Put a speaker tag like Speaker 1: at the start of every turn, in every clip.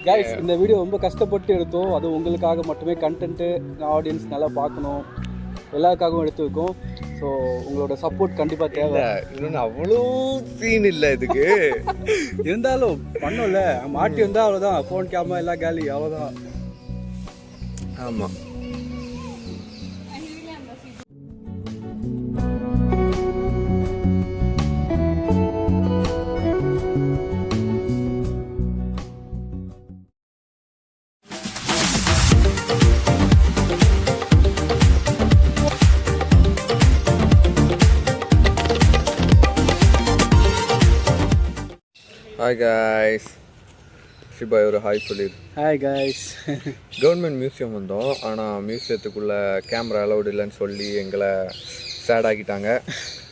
Speaker 1: Guys இந்த video ரொம்ப கஷ்டப்பட்டு எடுத்தோம். அது உங்களுக்காக மட்டுமே, கண்டென்ட்டு ஆடியன்ஸ் நல்லா பார்க்கணும் எல்லாருக்காகவும் எடுத்துருக்கோம். ஸோ உங்களோட சப்போர்ட் கண்டிப்பாக தேவை.
Speaker 2: இன்னொன்று அவ்வளோ சீன் இல்லை இதுக்கு.
Speaker 1: இருந்தாலும் பண்ணோம்ல, மாட்டி வந்தால் அவ்வளோதான். ஃபோன் கேமரா எல்லாம் காலி, அவ்வளோதான்.
Speaker 2: ஆமாம். ஹாய் காய்ஸ், ஷிபாய் ஒரு ஹாய் சொல்லிடு.
Speaker 1: Hi guys.
Speaker 2: கவர்மெண்ட் மியூசியம் வந்தோம். ஆனால் மியூசியத்துக்குள்ளே கேமரா அலௌடு இல்லைன்னு சொல்லி எங்களை சேட் ஆக்கிட்டாங்க.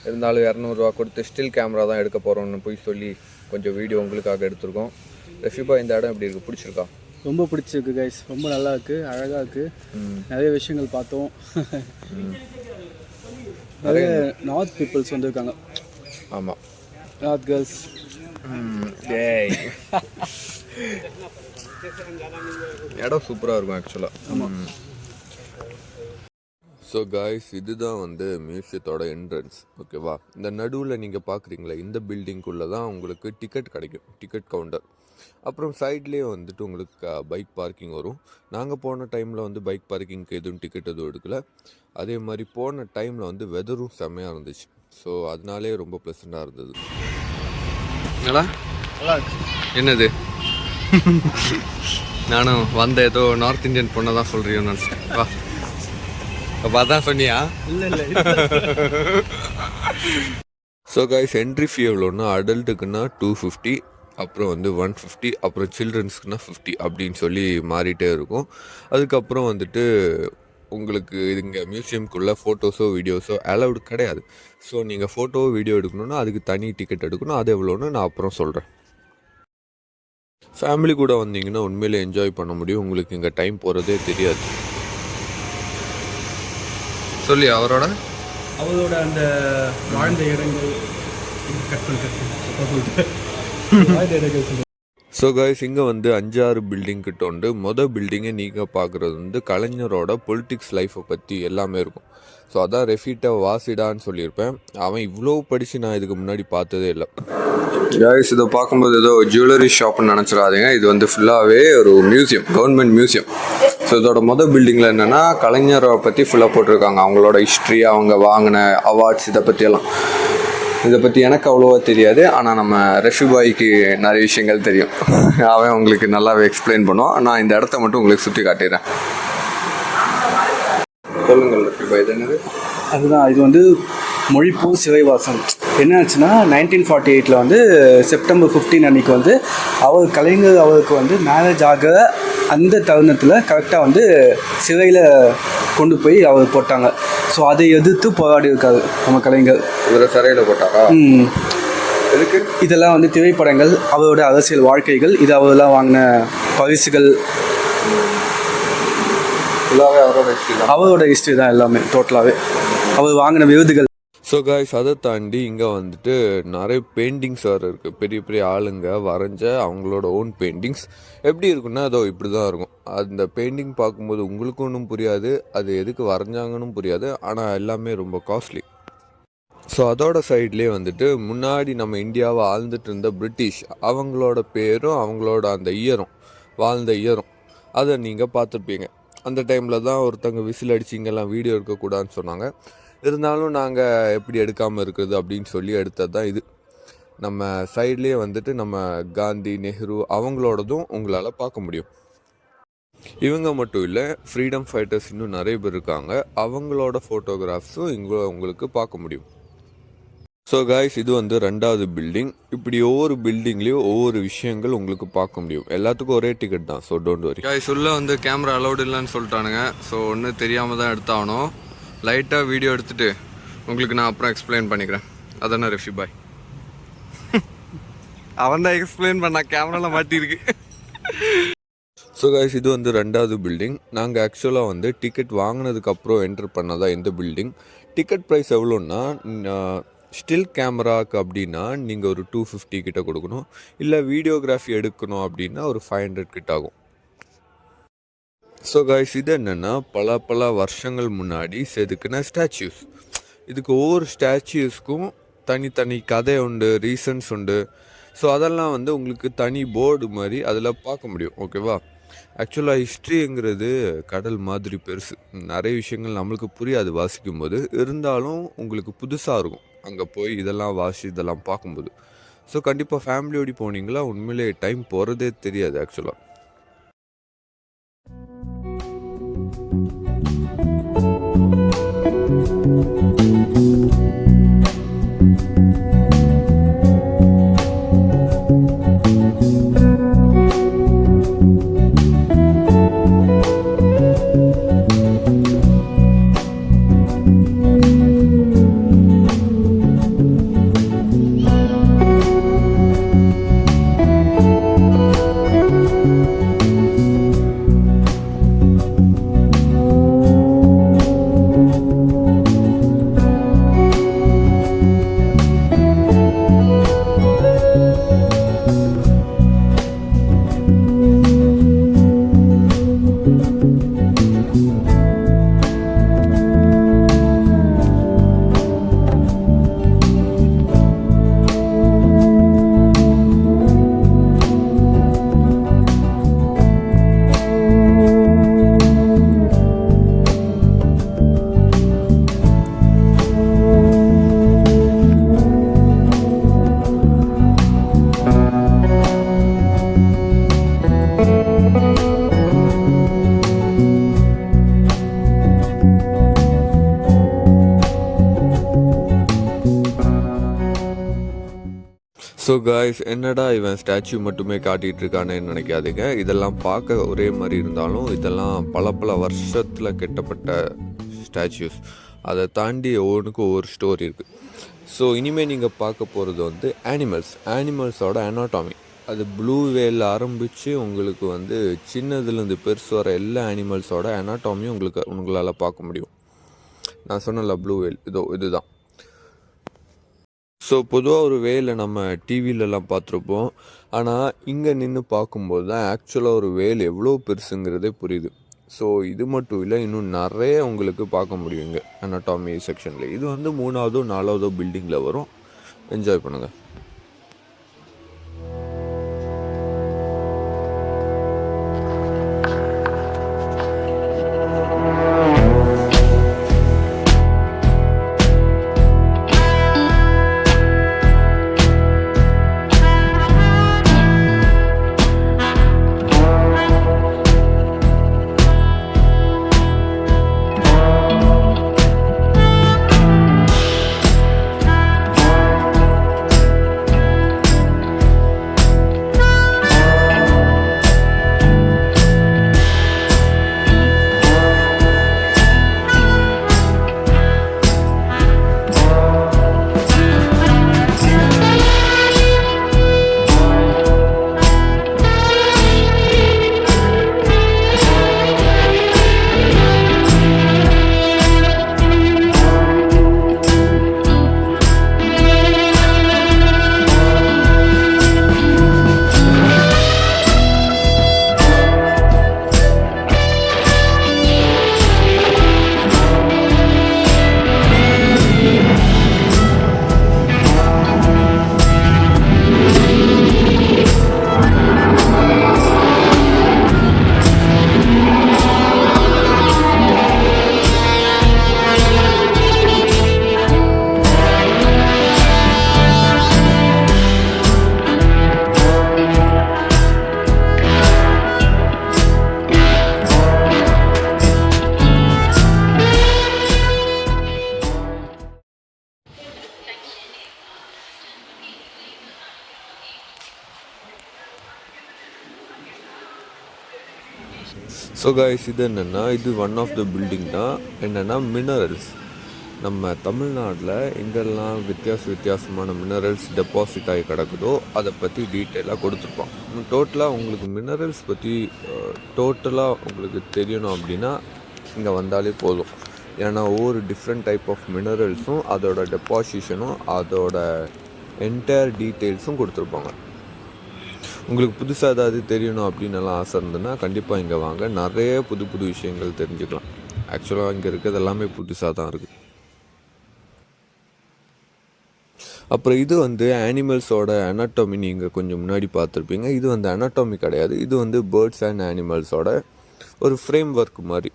Speaker 2: இருந்தாலும் 200 கொடுத்து ஸ்டில் கேமரா தான் எடுக்க போகிறோம்னு போய் சொல்லி கொஞ்சம் வீடியோ உங்களுக்காக எடுத்துருக்கோம். ஷிபா, இந்த இடம் எப்படி இருக்குது? பிடிச்சிருக்கா?
Speaker 1: ரொம்ப பிடிச்சிருக்கு கைஸ். ரொம்ப நல்லா இருக்குது, அழகாக இருக்குது. நிறைய விஷயங்கள் பார்த்தோம். நிறைய நார்த் பீப்புள்ஸ் வந்திருக்காங்க.
Speaker 2: ஆமாம்,
Speaker 1: நார்த் கேர்ள்ஸ்.
Speaker 2: இடம் சூப்பராக இருக்கும் ஆக்சுவலாக.
Speaker 1: ஆமாம்.
Speaker 2: ஸோ காய்ஸ், இதுதான் வந்து மியூசியத்தோட என்ட்ரன்ஸ். ஓகேவா? இந்த நடுவில் நீங்கள் பார்க்குறீங்களா, இந்த பில்டிங்குள்ளே தான் உங்களுக்கு டிக்கெட் கிடைக்கும், டிக்கெட் கவுண்டர். அப்புறம் சைட்லேயே வந்துட்டு உங்களுக்கு பைக் பார்க்கிங் வரும். நாங்கள் போன டைமில் வந்து பைக் பார்க்கிங்க்கு எதுவும் டிக்கெட் எதுவும் எடுக்கலை. அதே மாதிரி போன டைமில் வந்து வெதரும் செம்மையாக இருந்துச்சு. ஸோ அதனாலே ரொம்ப ப்ளசண்ட்டாக இருந்தது. நல்லா என்னது? நானும் வந்த ஏதோ நார்த் இந்தியன் பொண்ணை தான் சொல்கிறீங்க நினச்சிட்டேன். வா, அப்போ அதான் சொன்னியா?
Speaker 1: இல்லை இல்லை.
Speaker 2: ஸோ கைஸ், என்ட்ரி ஃபீ எவ்வளோன்னா, அடல்ட்டுக்குன்னா 250, அப்புறம் வந்து 150, அப்புறம் சில்ட்ரன்ஸ்க்குன்னா 50 அப்படின்னு சொல்லி மாறிட்டே இருக்கும். அதுக்கப்புறம் வந்துட்டு உங்களுக்கு இங்கே மியூசியம்குள்ளே ஃபோட்டோஸோ வீடியோஸோ அலவுடு கிடையாது. ஸோ நீங்கள் ஃபோட்டோ வீடியோ எடுக்கணுன்னா அதுக்கு தனி டிக்கெட் எடுக்கணும். அது எவ்வளோன்னு நான் அப்புறம் சொல்கிறேன். ஃபேமிலி கூட வந்தீங்கன்னா உண்மையிலே என்ஜாய் பண்ண முடியும். உங்களுக்கு இங்கே டைம் போகிறதே தெரியாது. சொல்லி அவரோட
Speaker 1: அந்த வாழ்ந்த இடங்கள்
Speaker 2: ஸோ கைஸ், இங்கே வந்து 5-6 பில்டிங் கிட்ட உண்டு. பில்டிங்கை நீங்கள் பார்க்குறது வந்து கலைஞரோட பொலிட்டிக்ஸ் லைஃப்பை பற்றி எல்லாமே இருக்கும். ஸோ அதான் ரெஃபீட்டை வாசிடான்னு சொல்லியிருப்பேன். அவன் இவ்வளோ படித்து நான் இதுக்கு முன்னாடி பார்த்ததே இல்லை. கைஸ், இதை பார்க்கும்போது ஏதோ ஜுவல்லரி ஷாப்னு நினச்சிடாதீங்க. இது வந்து ஃபுல்லாகவே ஒரு மியூசியம், கவர்மெண்ட் மியூசியம். ஸோ இதோட பில்டிங்கில் என்னென்னா கலைஞரை பற்றி ஃபுல்லாக போட்டிருக்காங்க. அவங்களோட ஹிஸ்ட்ரி, அவங்க வாங்கின அவார்ட்ஸ், இதை பற்றி எனக்கு அவ்வளோவா தெரியாது. ஆனால் நம்ம ரெஃபிபாய்க்கு நிறைய விஷயங்கள் தெரியும். அவன் உங்களுக்கு நல்லாவே எக்ஸ்பிளைன் பண்ணுவான். நான் இந்த இடத்த மட்டும் உங்களுக்கு சுற்றி காட்டிடுறேன். சொல்லுங்கள் ரெஃபிபாய், இது என்னது?
Speaker 1: அதுதான், இது வந்து மொழிப்பூ சிறைவாசம். என்ன ஆச்சுன்னா 1948 வந்து செப்டம்பர் 15 அன்றைக்கி வந்து கலைஞர் அவருக்கு வந்து மேரேஜ் ஆகிற அந்த தருணத்தில் கரெக்டாக வந்து சிறையில் கொண்டு போய் அவர் போட்டாங்க. ஸோ அதை எதிர்த்து போராடி இருக்காரு நம்ம கலைஞர்.
Speaker 2: இவரை சிறையில் போட்டாரா? எதுக்கு?
Speaker 1: இதெல்லாம் வந்து திரைப்படங்கள், அவரோட அரசியல் வாழ்க்கைகள், இது அவரெல்லாம் வாங்கின பரிசுகள், அவரோட ஹிஸ்ட்ரி தான் எல்லாமே டோட்டலாகவே, அவர் வாங்கின விருதுகள்.
Speaker 2: ஸோ காய்ஸ், அதை தாண்டி இங்கே வந்துட்டு நிறைய பெயிண்டிங்ஸ் வேறு இருக்குது. பெரிய பெரிய ஆளுங்க வரைஞ்ச அவங்களோட ஓன் பெயிண்டிங்ஸ். எப்படி இருக்குன்னா அதோ இப்படி தான் இருக்கும். அந்த பெயிண்டிங் பார்க்கும்போது உங்களுக்கும் ஒன்றும் புரியாது, அது எதுக்கு வரைஞ்சாங்கன்னு புரியாது. ஆனால் எல்லாமே ரொம்ப காஸ்ட்லி. ஸோ அதோட சைட்லேயே வந்துட்டு முன்னாடி நம்ம இந்தியாவை ஆழ்ந்துட்டு இருந்த பிரிட்டிஷ், அவங்களோட பேரும் அவங்களோட அந்த வாழ்ந்த இயரும் அதை நீங்கள் பார்த்துருப்பீங்க. அந்த டைமில் தான் ஒருத்தங்க விசில் அடிச்சு இங்கெல்லாம் வீடியோ எடுக்கக்கூடாதுன்னு சொன்னாங்க. இருந்தாலும் நாங்கள் எப்படி எடுக்காமல் இருக்குது அப்படின்னு சொல்லி எடுத்தது தான் இது. நம்ம சைட்லேயே வந்துட்டு நம்ம காந்தி, நெஹ்ரு அவங்களோடதும் உங்களால் பார்க்க முடியும். இவங்க மட்டும் இல்லை, ஃப்ரீடம் ஃபைட்டர்ஸ் இன்னும் நிறைய பேர் இருக்காங்க. அவங்களோட ஃபோட்டோகிராஃப்ஸும் இங்கே உங்களுக்கு பார்க்க முடியும். ஸோ காய்ஸ், இது வந்து 2வது பில்டிங். இப்படி ஒவ்வொரு பில்டிங்லேயும் ஒவ்வொரு விஷயங்கள் உங்களுக்கு பார்க்க முடியும். எல்லாத்துக்கும் ஒரே டிக்கெட் தான். So don't worry guys. உள்ளே வந்து கேமரா அலௌடு இல்லைன்னு சொல்லிட்டானுங்க. ஸோ ஒன்றும் தெரியாமல் தான் எடுத்தாகணும். லைட்டாக வீடியோ எடுத்துகிட்டு உங்களுக்கு நான் அப்புறம் எக்ஸ்பிளைன் பண்ணிக்கிறேன். அதானே ரெஃபிபாய்? அவன் தான் எக்ஸ்பிளைன் பண்ண, கேமராவில் மாட்டியிருக்கு. ஸோ கைஸ், இது வந்து 2வது பில்டிங். நாங்கள் ஆக்சுவலாக வந்து டிக்கெட் வாங்கினதுக்கப்புறம் என்டர் பண்ணதான் இந்த பில்டிங். டிக்கெட் ப்ரைஸ் எவ்வளோன்னா ஸ்டில் கேமராவுக்கு அப்படின்னா நீங்கள் ஒரு 250 கிட்ட கொடுக்கணும். இல்லை வீடியோகிராஃபி எடுக்கணும் அப்படின்னா ஒரு 500 கிட்ட ஆகும். ஸோ கைஸ், இது என்னென்னா பல வருஷங்கள் முன்னாடி செதுக்கின ஸ்டாச்சுஸ். இதுக்கு ஒவ்வொரு ஸ்டாச்சுஸ்க்கும் தனித்தனி கதை உண்டு, ரீசன்ஸ் உண்டு. ஸோ அதெல்லாம் வந்து உங்களுக்கு தனி போர்டு மாதிரி அதில் பார்க்க முடியும். ஓகேவா? ஆக்சுவலாக ஹிஸ்ட்ரிங்கிறது கடல் மாதிரி பெருசு. நிறைய விஷயங்கள் நம்மளுக்கு புரியாது வாசிக்கும் போது. இருந்தாலும் உங்களுக்கு புதுசாக இருக்கும் அங்கே போய் இதெல்லாம் இதெல்லாம் பார்க்கும்போது. ஸோ கண்டிப்பாக ஃபேமிலியோடு போனீங்களா உண்மையிலே டைம் போகிறதே தெரியாது ஆக்சுவலாக. ஸோ காய்ஸ், என்னடா இவன் ஸ்டாச்சு மட்டுமே காட்டிகிட்டு இருக்கானு நினைக்காதீங்க. இதெல்லாம் பார்க்க ஒரே மாதிரி இருந்தாலும் இதெல்லாம் பல வருஷத்தில் கட்டப்பட்ட ஸ்டாச்சுஸ். அதை தாண்டி ஒவ்வொன்றுக்கும் ஒவ்வொரு ஸ்டோரி இருக்குது. ஸோ இனிமேல் நீங்கள் பார்க்க போகிறது வந்து ஆனிமல்ஸோட அனாட்டாமி. அது ப்ளூ வேல் ஆரம்பித்து உங்களுக்கு வந்து சின்னதுலேருந்து பெருசு வர எல்லா அனிமல்ஸோட அனாட்டாமியும் உங்களால் பார்க்க முடியும். நான் சொன்னல ப்ளூ வேல் இதுதான். ஸோ பொதுவாக ஒரு வேலை நம்ம டிவிலெலாம் பார்த்துருப்போம். ஆனால் இங்கே நின்று பார்க்கும்போது தான் ஆக்சுவலாக ஒரு வேல் எவ்வளோ பெருசுங்கிறதே புரியுது. ஸோ இது மட்டும் இல்லை, இன்னும் நிறைய உங்களுக்கு பார்க்க முடியும் இங்கே அனாட்டாமி செக்ஷனில். இது வந்து 3ஆவதோ 4ஆவதோ பில்டிங்கில் வரும். என்ஜாய் பண்ணுங்கள். ஸோ காய்ஸ், இது என்னென்னா இது ஒன் ஆஃப் த பில்டிங் தான். என்னென்னா மினரல்ஸ். நம்ம தமிழ்நாட்டில் எங்கெல்லாம் வித்தியாசமான மினரல்ஸ் டெபாசிட் ஆகி கிடக்குதோ அதை பற்றி டீட்டெயிலாக கொடுத்துருப்போம். டோட்டலாக உங்களுக்கு மினரல்ஸ் பற்றி டோட்டலாக உங்களுக்கு தெரியணும் அப்படின்னா இங்கே வந்தாலே போதும். ஏன்னா ஒவ்வொரு டிஃப்ரெண்ட் டைப் ஆஃப் மினரல்ஸும் அதோட டெபாசிஷனும் அதோட என்டையர் டீட்டெயில்ஸும் கொடுத்துருப்பாங்க. உங்களுக்கு புதுசாக ஏதாவது தெரியணும் அப்படின்னு எல்லாம் ஆசை இருந்ததுன்னா கண்டிப்பாக இங்கே வாங்க, நிறைய புது புது விஷயங்கள் தெரிஞ்சுக்கலாம். ஆக்சுவலாக இங்கே இருக்கிறது எல்லாமே புதுசாக தான் இருக்குது. அப்புறம் இது வந்து அனிமல்ஸோட அனாட்டமி நீங்கள் கொஞ்சம் முன்னாடி பார்த்துருப்பீங்க. இது வந்து அனாட்டமி கிடையாது, இது வந்து பேர்ட்ஸ் அண்ட் அனிமல்ஸோட ஒரு ஃப்ரேம் ஒர்க் மாதிரி,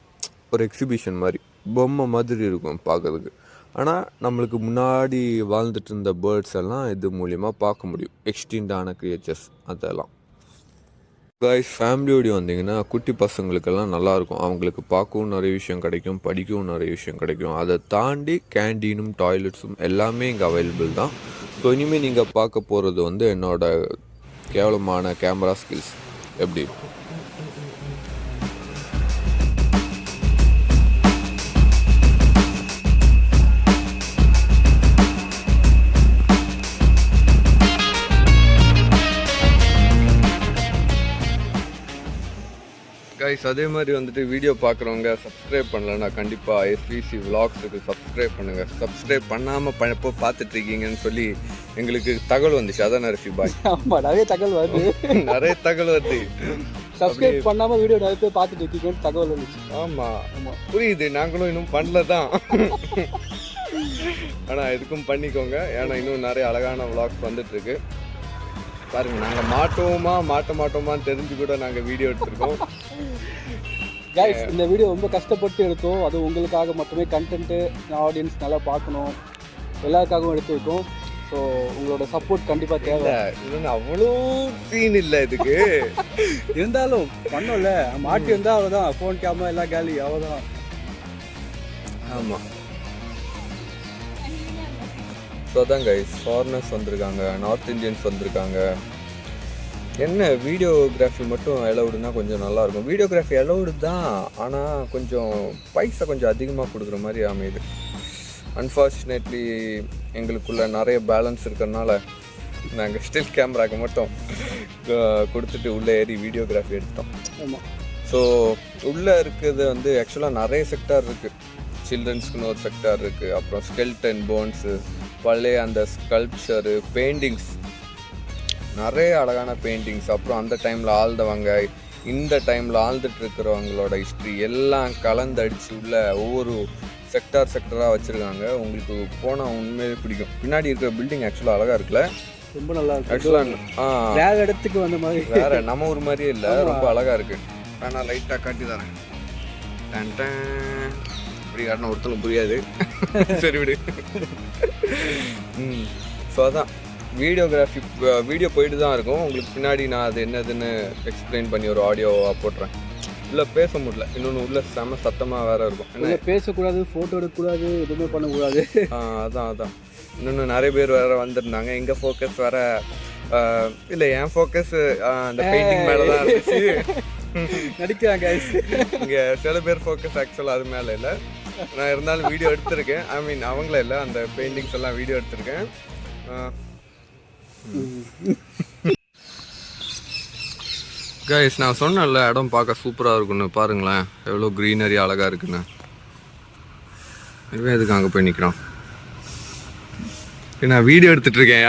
Speaker 2: ஒரு எக்ஸிபிஷன் மாதிரி, பொம்மை மாதிரி இருக்கும் பார்க்கறதுக்கு. ஆனால் நம்மளுக்கு முன்னாடி வாழ்ந்துட்டு இருந்த பேர்ட்ஸ் எல்லாம் இது மூலிமா பார்க்க முடியும், எக்ஸ்டிண்டான கிரியேச்சர்ஸ் அதெல்லாம். கைஸ், ஃபேமிலியோடு வந்தீங்கன்னா குட்டி பசங்களுக்கெல்லாம் நல்லாயிருக்கும். அவங்களுக்கு பார்க்கவும் நிறைய விஷயம் கிடைக்கும், படிக்கவும் நிறைய விஷயம் கிடைக்கும். அதை தாண்டி கேண்டீனும் டாய்லெட்ஸும் எல்லாமே இங்கே அவைலபிள் தான். ஸோ இனிமேல் நீங்கள் பார்க்க போகிறது வந்து என்னோட கேவலமான கேமரா ஸ்கில்ஸ் எப்படி. கைஸ், அதே மாதிரி வந்துட்டு வீடியோ பார்க்குறவங்க சப்ஸ்கிரைப் பண்ணலன்னா கண்டிப்பாக எஸ்விசி விலாக்ஸுக்கு சப்ஸ்கிரைப் பண்ணுங்கள். சப்ஸ்கிரைப் பண்ணாமல் எப்போ பார்த்துட்ருக்கீங்கன்னு சொல்லி எங்களுக்கு தகவல் வந்துச்சு. அதான் ரிஷி பாய்.
Speaker 3: ஆமாம், நிறைய தகவல் வருது.
Speaker 2: நிறைய தகவல் வருது.
Speaker 3: சப்ஸ்கிரைப் பண்ணாமல் வீடியோ நிறைய பேர் பார்த்துட்டு இருக்கீங்கன்னு தகவல் வந்துச்சு.
Speaker 2: ஆமாம், புரியுது. நாங்களும் இன்னும் பண்ணல தான். ஆனால் எதுக்கும் பண்ணிக்கோங்க, ஏன்னா இன்னும் நிறைய அழகான விலாக்ஸ் வந்துட்டுருக்கு. பாருங்க, நாங்கள் மாட்ட மாட்டோமான்னு தெரிஞ்சு கூட நாங்கள் வீடியோ எடுத்திருக்கோம்.
Speaker 3: கைஸ், இந்த வீடியோ ரொம்ப கஷ்டப்பட்டு எடுத்தோம். அது உங்களுக்காக மட்டுமே, கண்டென்ட்டு ஆடியன்ஸ் நல்லா பார்க்கணும், எல்லாருக்காகவும் எடுத்துருக்கோம். ஸோ உங்களோட சப்போர்ட் கண்டிப்பாக தேவை.
Speaker 2: இல்லைன்னு அவ்வளோ சீன் இல்லை இதுக்கு.
Speaker 3: இருந்தாலும் பண்ணோம்ல, மாட்டி இருந்தால் அவ்வளோதான், ஃபோன் கேமரா எல்லாம் காலி, அவ்வளோதான்.
Speaker 2: ஆமாம். ஸோ அதான் கைஸ், ஃபாரினர்ஸ் வந்திருக்காங்க, நார்த் இந்தியன்ஸ் வந்திருக்காங்க. என்ன வீடியோகிராஃபி மட்டும் அலௌடுனா கொஞ்சம் நல்லாயிருக்கும். வீடியோகிராஃபி அலௌடு தான், ஆனால் கொஞ்சம் பைசா கொஞ்சம் அதிகமாக கொடுக்குற மாதிரி அமையுது. அன்ஃபார்ச்சுனேட்லி எங்களுக்குள்ள நிறைய பேலன்ஸ் இருக்கிறதுனால நாங்கள் ஸ்டில் கேமராக்கு மட்டும் கொடுத்துட்டு உள்ளே ஏறி வீடியோகிராஃபி எடுத்தோம்.
Speaker 3: ஆமாம்.
Speaker 2: ஸோ உள்ளே இருக்கிறது வந்து ஆக்சுவலாக நிறைய செக்டார் இருக்குது. சில்ட்ரன்ஸ்க்குன்னு ஒரு செக்டார் இருக்குது, அப்புறம் ஸ்கெல்டன் போன்ஸு, பழைய அந்த ஸ்கல்ப்சரு, பெயிண்டிங்ஸ், நிறைய அழகான பெயிண்டிங்ஸ், அப்புறம் அந்த டைமில் ஆழ்ந்தவங்க, இந்த டைமில் ஆழ்ந்துட்டு இருக்கிறவங்களோட ஹிஸ்ட்ரி எல்லாம் கலந்தடிச்சு உள்ள ஒவ்வொரு செக்டாராக வச்சுருக்காங்க. உங்களுக்கு போனால் உண்மையிலே பிடிக்கும். பின்னாடி இருக்கிற பில்டிங் ஆக்சுவலாக அழகாக இருக்குல்ல,
Speaker 3: ரொம்ப நல்லா இருக்கு.
Speaker 2: ஆக்சுவலாக
Speaker 3: வேறு இடத்துக்கு வந்த மாதிரி,
Speaker 2: வேறு நம்ம ஊர் மாதிரியே இல்லை, ரொம்ப அழகாக இருக்குது. ஆனால் லைட்டாக காட்டி தரேன். இப்படி காட்டின ஒருத்தனும் புரியாது. சரி விடு. ஸோ அதான் வீடியோகிராஃபி, வீடியோ போயிட்டு தான் இருக்கும். உங்களுக்கு பின்னாடி நான் அது என்னதுன்னு எக்ஸ்பிளைன் பண்ணி ஒரு ஆடியோவாக போட்டுறேன். இல்லை பேச முடியல, இன்னொன்று உள்ள செம சத்தமாக வேறு இருக்கும்.
Speaker 3: என்ன பேசக்கூடாது, ஃபோட்டோ எடுக்கக்கூடாது, எதுவுமே பண்ணக்கூடாது.
Speaker 2: அதான் இன்னொன்று நிறைய பேர் வேறு வந்திருந்தாங்க. எங்கள் ஃபோக்கஸ் வேறு இல்லை, என் ஃபோக்கஸ் அந்த பெயிண்டிங் மேலே தான் இருந்துச்சு.
Speaker 3: நடிக்கிறாங்க
Speaker 2: இங்கே சில பேர் ஃபோக்கஸ் ஆக்சுவலாக அது மேலே இல்லை. நான் இருந்தாலும் வீடியோ எடுத்திருக்கேன். ஐ மீன் அவங்களே இல்லை, அந்த பெயிண்டிங்ஸ் எல்லாம் வீடியோ எடுத்திருக்கேன். கைஸ், நான் சொன்னேன்ல இடம் பார்க்க சூப்பராக இருக்குன்னு. பாருங்களேன் எவ்வளோ க்ரீனரி அழகாக இருக்குன்னு. இதுவே எதுக்கு அங்கே போய் நிற்கிறான்? நான் வீடியோ எடுத்துகிட்டு இருக்கேன்.